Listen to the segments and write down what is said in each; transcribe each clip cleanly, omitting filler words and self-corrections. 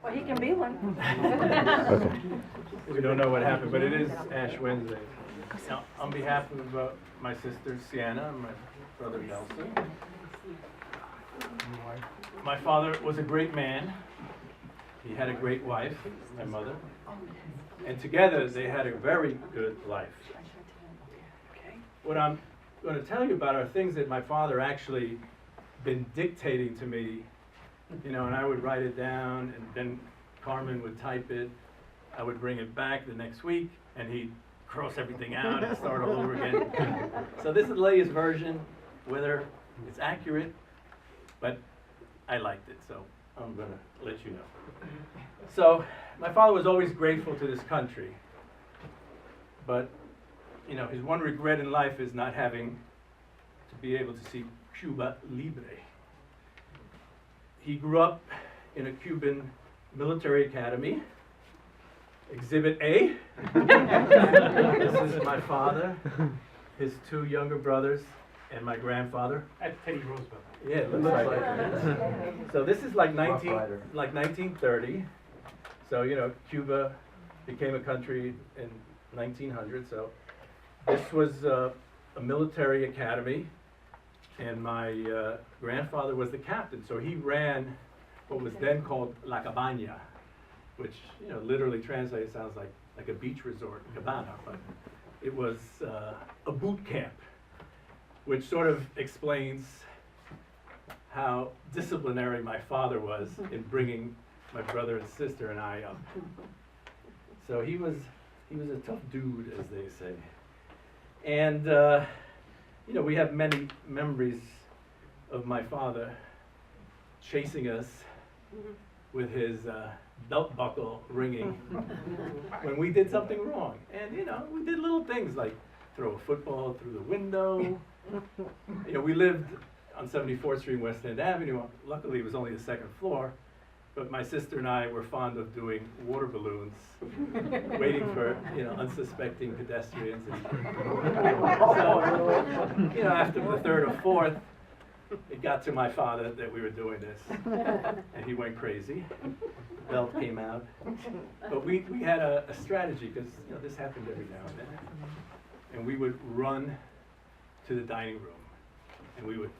Well, he can be one. Okay. We don't know what happened, but it is Ash Wednesday. Now, on behalf of my sister Sienna and my brother Nelson, my father was a great man. He had a great wife, my mother, and together they had a very good life. What I'm going to tell you about are things that my father actually been dictating to me, and I would write it down, and then Carmen would type it. I would bring it back the next week, and he'd cross everything out and start all over again. So this is the latest version, whether it's accurate, but I liked it, so I'm going to let you know. So my father was always grateful to this country, but his one regret in life is not having to be able to see Cuba Libre. He grew up in a Cuban military academy. Exhibit A. This is my father, his two younger brothers, and my grandfather. That's Teddy Roosevelt. Yeah, it looks like it. So this is like 1930. So Cuba became a country in 1900. So this was a military academy, and my grandfather was the captain. So he ran what was then called La Cabaña, which literally translated sounds like a beach resort, cabana, but it was a boot camp, which sort of explains how disciplinary my father was in bringing my brother and sister and I up. So he was a tough dude, as they say. And we have many memories of my father chasing us with his belt buckle ringing when we did something wrong. And we did little things like throw a football through the window. We lived on 74th Street, West End Avenue. Luckily, it was only the second floor. But my sister and I were fond of doing water balloons, waiting for unsuspecting pedestrians. So, after the third or fourth, it got to my father that we were doing this, and he went crazy. The belt came out, but we had a strategy, because this happened every now and then, and we would run to the dining room, and we would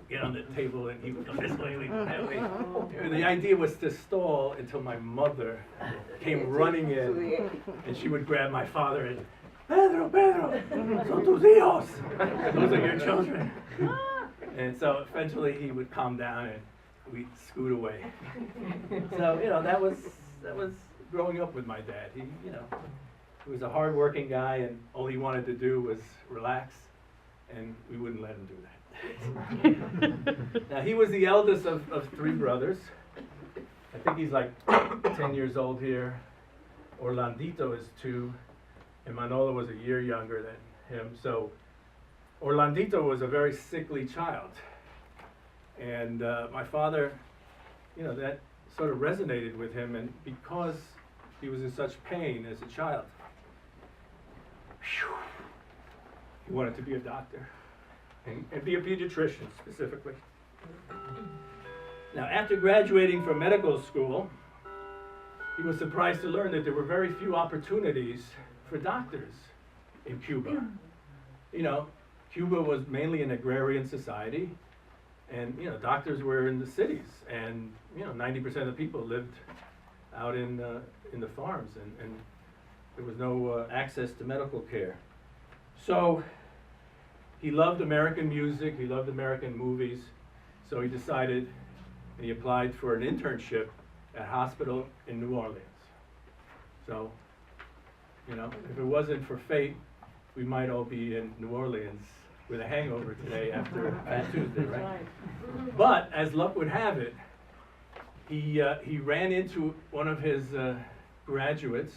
get on the table, and he would go this way, we would that way. And the idea was to stall until my mother came running in, and she would grab my father and, Pedro, son tus hijos. Those are your children. And so eventually he would calm down and we'd scoot away. So, that was growing up with my dad. He was a hard-working guy, and all he wanted to do was relax, and we wouldn't let him do that. Now, he was the eldest of three brothers. I think he's like 10 years old here. Orlandito is 2, and Manolo was a year younger than him. So Orlandito was a very sickly child. And my father, that sort of resonated with him, and because he was in such pain as a child, he wanted to be a doctor. And be a pediatrician, specifically. Now, after graduating from medical school, he was surprised to learn that there were very few opportunities for doctors in Cuba. Cuba was mainly an agrarian society, and doctors were in the cities, and 90% of the people lived out in the farms, and there was no access to medical care. So he loved American music, he loved American movies, so he decided, and he applied for an internship at a hospital in New Orleans. So, if it wasn't for fate, we might all be in New Orleans with a hangover today after Fat Tuesday, right? But, as luck would have it, he ran into one of his graduates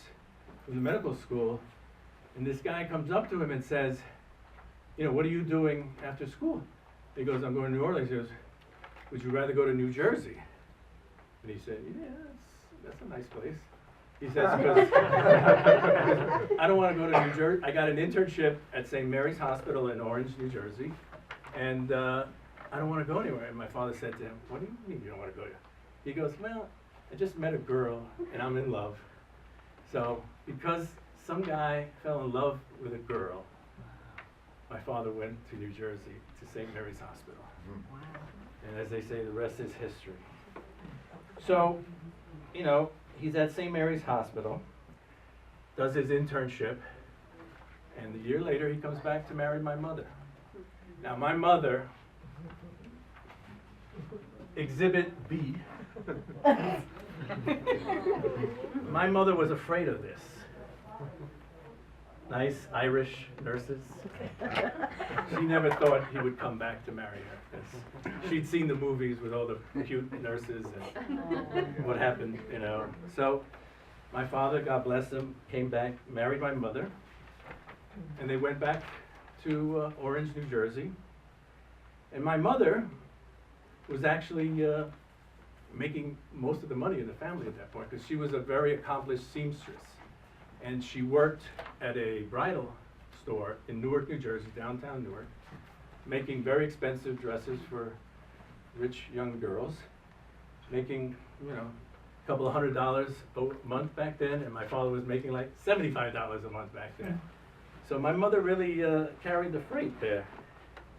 from the medical school, and this guy comes up to him and says, what are you doing after school? He goes, I'm going to New Orleans. He goes, would you rather go to New Jersey? And he said, yeah, that's a nice place. He says, because I don't want to go to New Jersey. I got an internship at St. Mary's Hospital in Orange, New Jersey, and I don't want to go anywhere. And my father said to him, what do you mean you don't want to go there? He goes, well, I just met a girl and I'm in love. So because some guy fell in love with a girl, my father went to New Jersey to St. Mary's Hospital. Wow. And as they say, the rest is history. So, you know, he's at St. Mary's Hospital, does his internship, and a year later he comes back to marry my mother. Now my mother, Exhibit B, my mother was afraid of this. Nice Irish nurses. She never thought he would come back to marry her. 'Cause she'd seen the movies with all the cute nurses and what happened, you know. So my father, God bless him, came back, married my mother, and they went back to Orange, New Jersey. And my mother was actually making most of the money in the family at that point, because she was a very accomplished seamstress. And she worked at a bridal store in Newark, New Jersey, downtown Newark, making very expensive dresses for rich young girls, making, you know, a couple of $100 a month back then, and my father was making like $75 a month back then. So my mother really carried the freight there.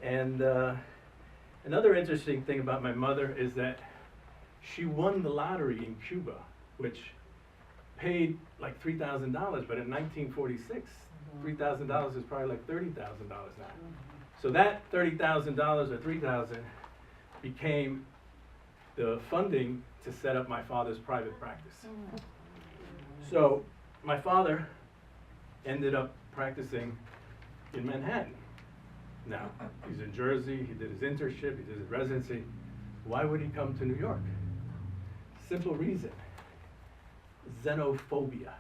And another interesting thing about my mother is that she won the lottery in Cuba, which paid like $3,000, but in 1946, $3,000 is probably like $30,000 now. So that $30,000 or $3,000 became the funding to set up my father's private practice. So my father ended up practicing in Manhattan. Now, he's in Jersey, he did his internship, he did his residency. Why would he come to New York? Simple reason. Xenophobia.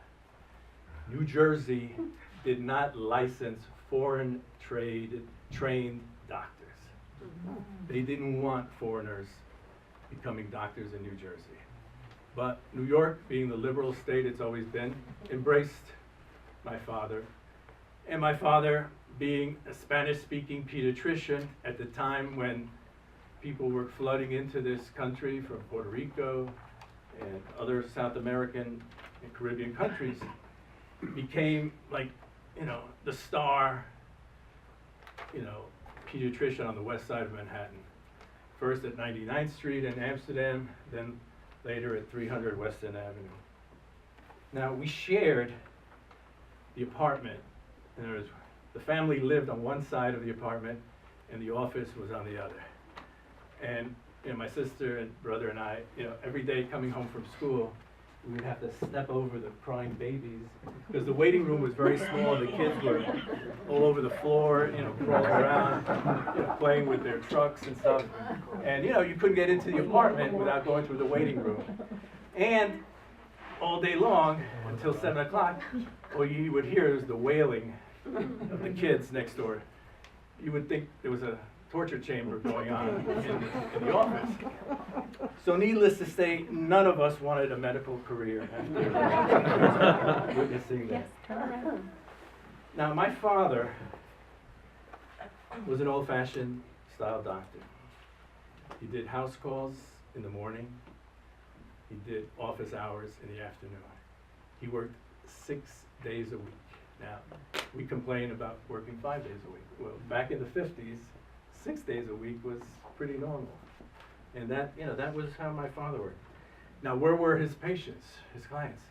New Jersey did not license foreign trained doctors. They didn't want foreigners becoming doctors in New Jersey. But New York, being the liberal state it's always been, embraced my father. And my father, being a Spanish-speaking pediatrician at the time when people were flooding into this country from Puerto Rico and other South American and Caribbean countries, became like, you know, the star, you know, pediatrician on the west side of Manhattan. First at 99th Street in Amsterdam, then later at 300 West End Avenue. Now we shared the apartment, and there was, the family lived on one side of the apartment and the office was on the other. And you know, my sister and brother and I, you know, every day coming home from school, we would have to step over the crying babies because the waiting room was very small. The kids were all over the floor, you know, crawling around, you know, playing with their trucks and stuff. And you know, you couldn't get into the apartment without going through the waiting room. And all day long until 7 o'clock, all you would hear is the wailing of the kids next door. You would think there was a torture chamber going on in the office. So needless to say, none of us wanted a medical career after witnessing that. Now my father was an old-fashioned style doctor. He did house calls in the morning. He did office hours in the afternoon. He worked 6 days a week. Now, we complain about working 5 days a week. Well, back in the 50s, 6 days a week was pretty normal. And that, you know, that was how my father worked. Now, where were his patients, his clients?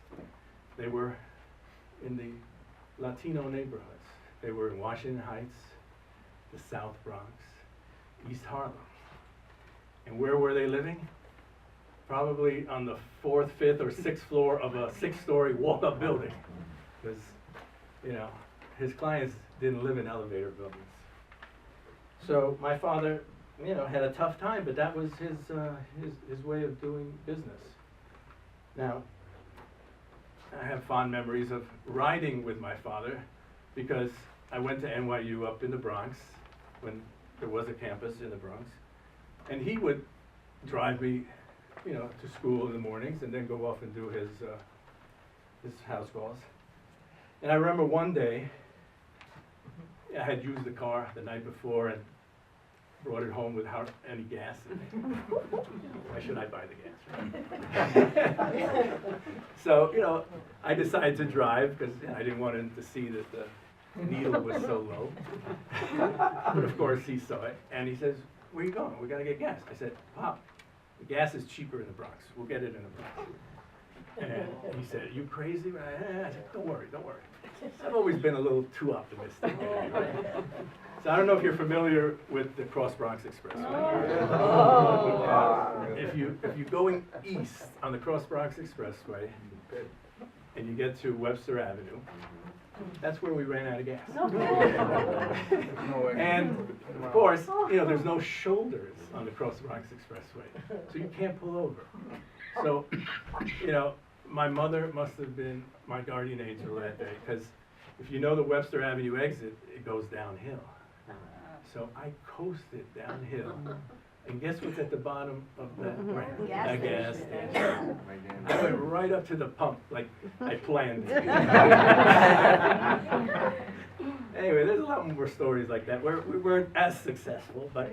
They were in the Latino neighborhoods. They were in Washington Heights, the South Bronx, East Harlem. And where were they living? Probably on the 4th, 5th, or 6th floor of a 6-story walk-up building. Because, you know, his clients didn't live in elevator buildings. So my father, you know, had a tough time, but that was his way of doing business. Now, I have fond memories of riding with my father because I went to NYU up in the Bronx when there was a campus in the Bronx, and he would drive me, you know, to school in the mornings and then go off and do his house calls. And I remember one day, I had used the car the night before, and brought it home without any gas in it. Why should I buy the gas, right? So, you know, I decided to drive because I didn't want him to see that the needle was so low. But of course he saw it and he says, "Where are you going? We gotta get gas." I said, "Pop, the gas is cheaper in the Bronx. We'll get it in the Bronx." And he said, "Are you crazy?" I said, "Don't worry, don't worry." I've always been a little too optimistic. So I don't know if you're familiar with the Cross Bronx Expressway. If you're going east on the Cross Bronx Expressway and you get to Webster Avenue, that's where we ran out of gas. And of course, you know, there's no shoulders on the Cross Bronx Expressway, so you can't pull over. So, you know, my mother must have been my guardian angel that day, because if you know the Webster Avenue exit, it goes downhill. So I coasted downhill, and guess what's at the bottom of that ramp? A gas station. I went right up to the pump like I planned. Anyway, there's a lot more stories like that where we weren't as successful, but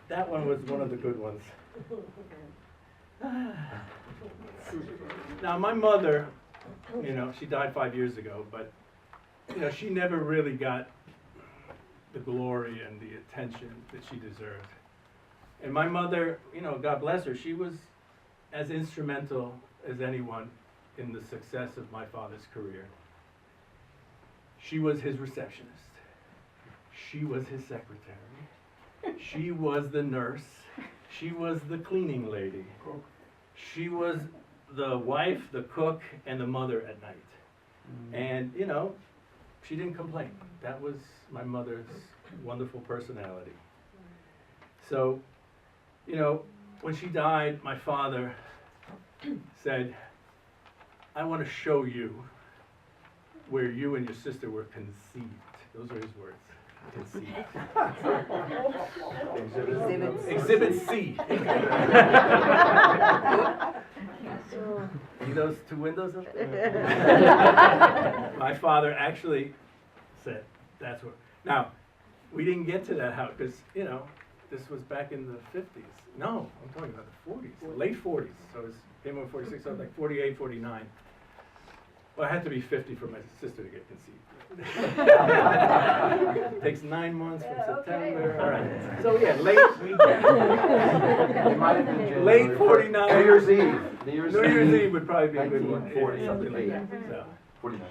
that one was one of the good ones. Now, my mother, you know, she died 5 years ago, but, you know, she never really got the glory and the attention that she deserved. And my mother, you know, God bless her, she was as instrumental as anyone in the success of my father's career. She was his receptionist. She was his secretary. She was the nurse. She was the cleaning lady. She was the wife, the cook, and the mother at night. And, you know, she didn't complain. That was my mother's wonderful personality. So, you know, when she died, my father said, "I want to show you where you and your sister were conceived." Those are his words. Conceived. Exhibit C. See those two windows up there? My father actually said, "That's where." Now, we didn't get to that house because, you know, this was back in the 50s. No, I'm talking about the 40s, the late 40s. So it came over 46, so I was like 48, 49. Well, I had to be 50 for my sister to get conceived. It takes 9 months from September. All right. So yeah, late 49. New Year's Eve. New Year's Eve would probably be a good one. 1940, Something like that. So. 49.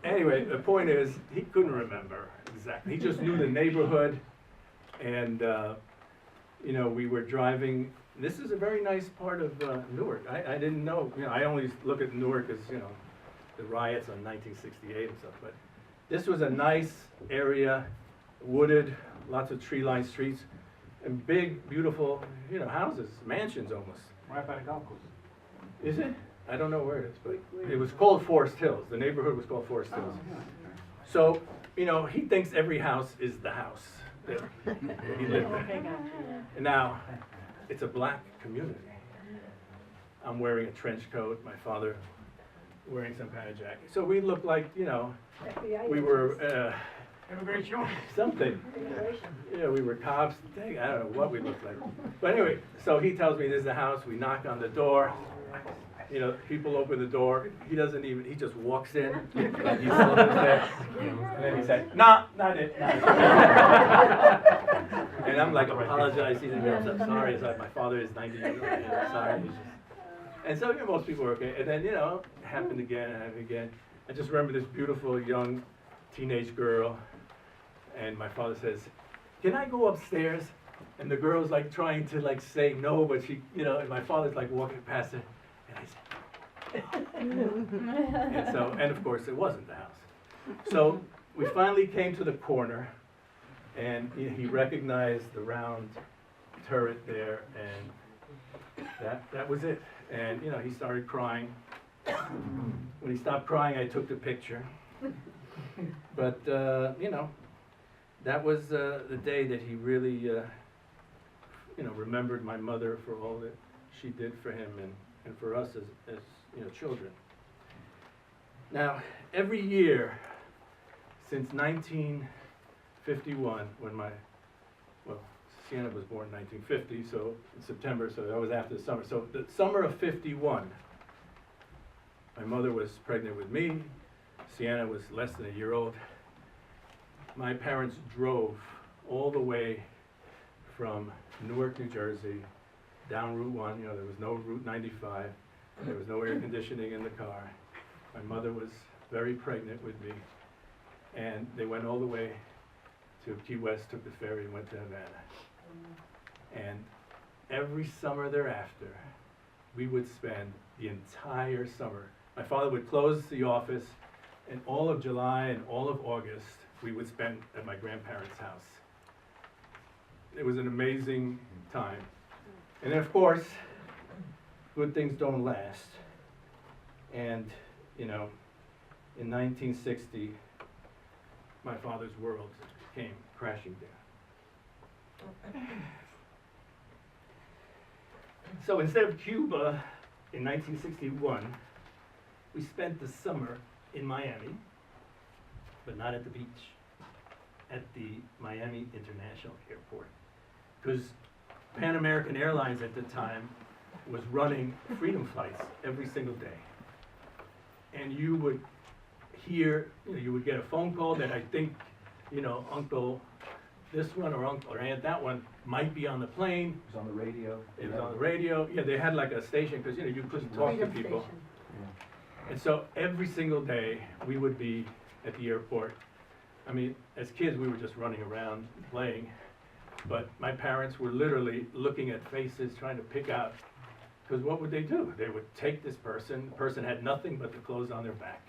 Anyway, the point is, he couldn't remember exactly. He just knew the neighborhood, and you know, we were driving. This is a very nice part of Newark. I didn't know. You know, I only look at Newark as, you know, the riots on 1968 and stuff. But this was a nice area, wooded, lots of tree-lined streets, and big, beautiful, you know, houses, mansions almost. Right by the golf course. Is it? I don't know where it is, but it was called Forest Hills. The neighborhood was called Forest Hills. So, you know, he thinks every house is the house that he lived in. And now, it's a black community. I'm wearing a trench coat, my father wearing some kind of jacket. So we looked like, you know, we were Immigration. something. Yeah, we were cops. Dang, I don't know what we looked like. But anyway, so he tells me this is the house. We knock on the door. You know, people open the door. He doesn't even, he just walks in. Like he's still there. And then he said, "Nah, not it. Not it." And I'm like apologizing. I'm sorry. It's like my father is 90 years old. I'm sorry. And so, you know, most people were okay. And then, you know, it happened again and happened again. I just remember this beautiful young teenage girl. And my father says, "Can I go upstairs?" And the girl's like trying to like say no, but she, you know, and my father's like walking past her. And I said, and so, and of course it wasn't the house. So we finally came to the corner, and he recognized the round turret there, and that was it. And, you know, he started crying. When he stopped crying, I took the picture. But, you know, that was the day that he really, you know, remembered my mother for all that she did for him and for us as you know, children. Now, every year since 1951, when my, well, Sienna was born in 1950, so in September, so that was after the summer. So the summer of '51, my mother was pregnant with me. Sienna was less than a year old. My parents drove all the way from Newark, New Jersey, down Route 1. There was no Route 95. There was no air conditioning in the car. My mother was very pregnant with me. And they went all the way to Key West, took the ferry, and went to Havana. And every summer thereafter, we would spend the entire summer. My father would close the office, and all of July and all of August, we would spend at my grandparents' house. It was an amazing time. And then, of course, good things don't last. And, in 1960, my father's world came crashing down. So instead of Cuba in 1961, we spent the summer in Miami, but not at the beach, at the Miami International Airport. Because Pan American Airlines at the time was running freedom flights every single day. And you would hear, you would get a phone call that I think, Uncle this one or Uncle or Aunt that one might be on the plane. It was on the radio. It was on the radio. Yeah, they had like a station because, you couldn't talk to people. Yeah. And so every single day we would be at the airport. I mean, as kids we were just running around playing, but my parents were literally looking at faces trying to pick out, because what would they do? They would take this person, the person had nothing but the clothes on their back,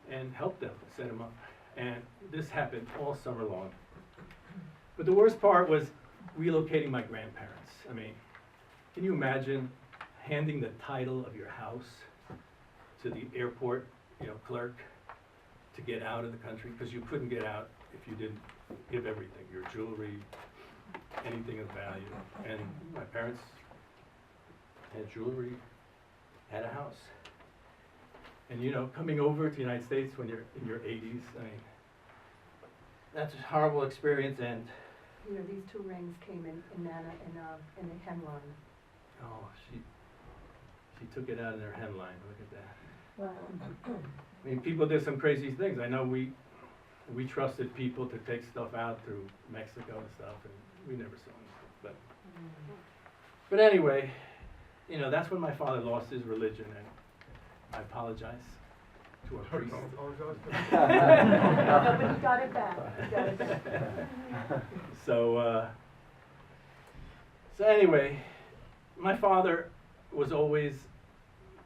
and help them, set them up. And this happened all summer long. But the worst part was relocating my grandparents. I mean, can you imagine handing the title of your house to the airport, clerk to get out of the country? Because you couldn't get out if you didn't give everything, your jewelry, anything of value. And my parents had jewelry, had a house. And coming over to the United States when you're in your 80s, I mean, that's a horrible experience. And these two rings came in Nana in the hemline. oh, she took it out in her hemline. Look at that. Wow. I mean, people did some crazy things. I know we trusted people to take stuff out through Mexico and stuff, and we never saw anything. But anyway, that's when my father lost his religion, and I apologize to a priest. No, but he got it back. So anyway, my father was always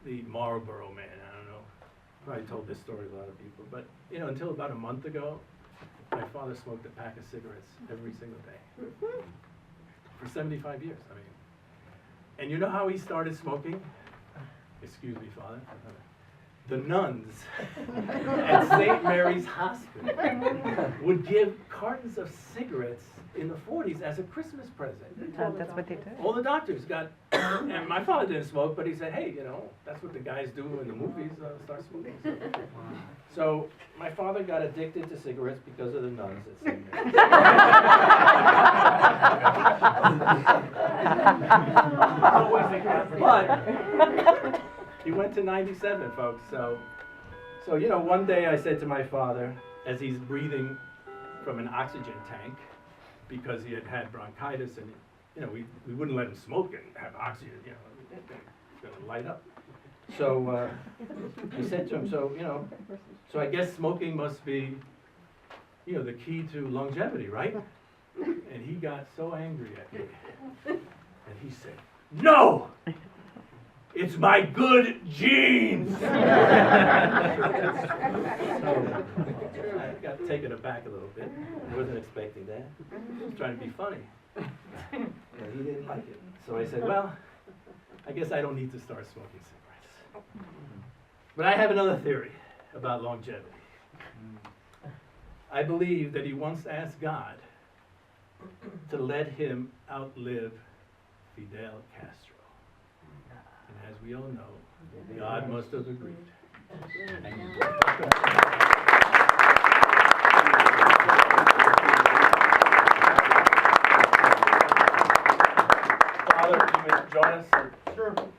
the Marlboro man. I don't know, probably told this story to a lot of people, but until about a month ago, my father smoked a pack of cigarettes every single day for 75 years. I mean, and you know how he started smoking? Excuse me, Father. The nuns at St. Mary's Hospital would give cartons of cigarettes in the 40s as a Christmas present. That's what they did. All the doctors got, and my father didn't smoke, but he said, hey, that's what the guys do in the movies, start smoking. So my father got addicted to cigarettes because of the nuns at St. Mary's. But he went to 97, folks. So one day I said to my father, as he's breathing from an oxygen tank, because he had had bronchitis, and we wouldn't let him smoke and have oxygen, it's gonna light up. So I said to him, so I guess smoking must be, the key to longevity, right? And he got so angry at me, and he said, no! It's my good genes! So, I got taken aback a little bit. I wasn't expecting that. I was trying to be funny. And he didn't like it. So I said, well, I guess I don't need to start smoking cigarettes. But I have another theory about longevity. I believe that he once asked God to let him outlive Fidel Castro. And as we all know, God must have agreed. join us? Sure.